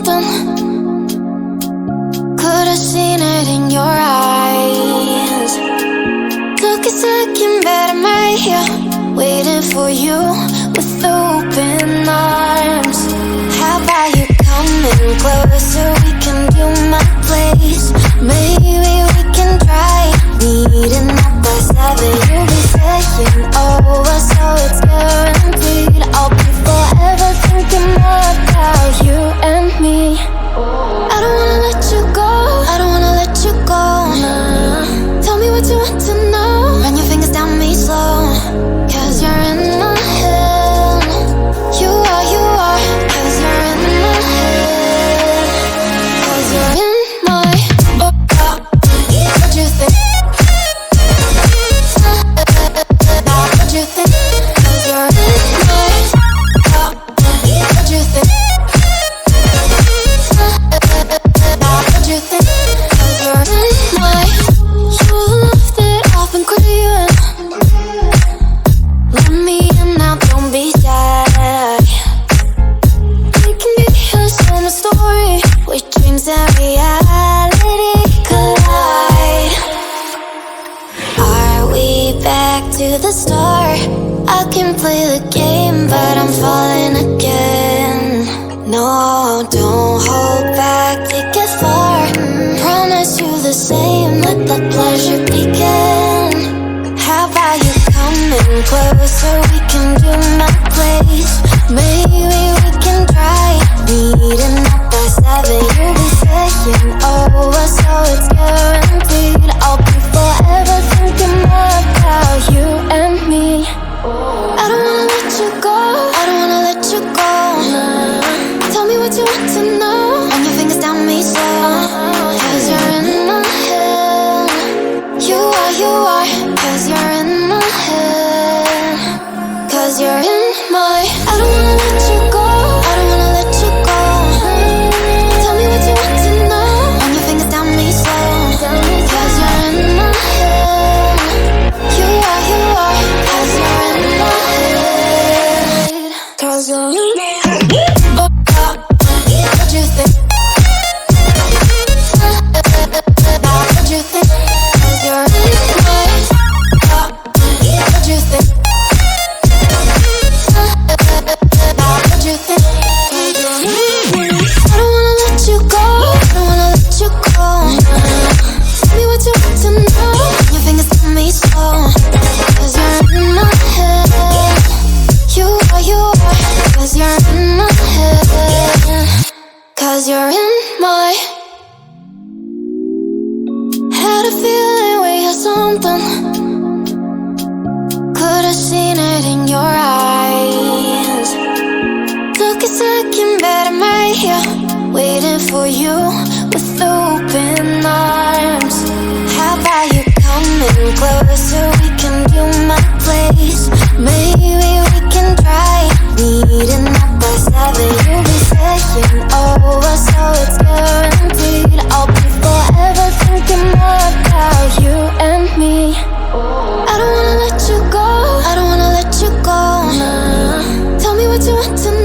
something. Could've seen it in your eyes. Took a second, but I'm right here, waiting for you with open arms. How about you coming closer? We can do my place. Maybe we can try meeting up by 7. You'll be saying over, so it's guaranteed. I'll be forever thinking more about you and me. I don't wanna let you go, I don't wanna let you go. Tell me what you want to know. Run your fingers down me slow, 'cause you're in my head. You are, 'cause you're in my head. 'Cause you're in my what you think? What you think? 'Cause you're in my what you think? What you think? 'Cause you're in my. You left it off and crying. Let me in now, don't be shy. We can be here, some story where dreams and reality collide. Are we back to the start? I can play the game, but I'm falling again. No, don't hold back, take it far. Promise you the same, let the pleasure begin. How about you coming closer? We can do my place. Maybe we can try meeting up by 7. You'll be saying over, so it's guaranteed. I'll be forever thinking more about you and me. I don't wanna let you go, I don't wanna let you go. Tell me what you want to know. Run your fingers down me slow, 'cause you're in my head. You are, 'cause you're in my head. 'Cause you're in my. I don't wanna let you go, I don't wanna let you go. Tell me what you want to know. Run your fingers down me slow, 'cause you're in my head. You are, 'cause you're in my head. 'Cause you're in my head. What you think? What you think? 'Cause you're in my. What you think? What you think? 'Cause you're in my. I don't wanna let you go, I don't wanna let you go. Tell me what you want to know. Your fingers on me slow, 'cause you're in my head. You are, 'cause you're in my head. 'Cause you're in my. Had a feeling we had something. Could've seen it in your eyes. Took a second, but I'm right here, waiting for you with open arms. How about you coming closer? We can do my place. Maybe we can try meeting up by 7. You'll be saying over, so it's guaranteed. I'll be forever thinking more about you and me. I don't wanna let you go, I don't wanna let you go. Tell me what you want to know.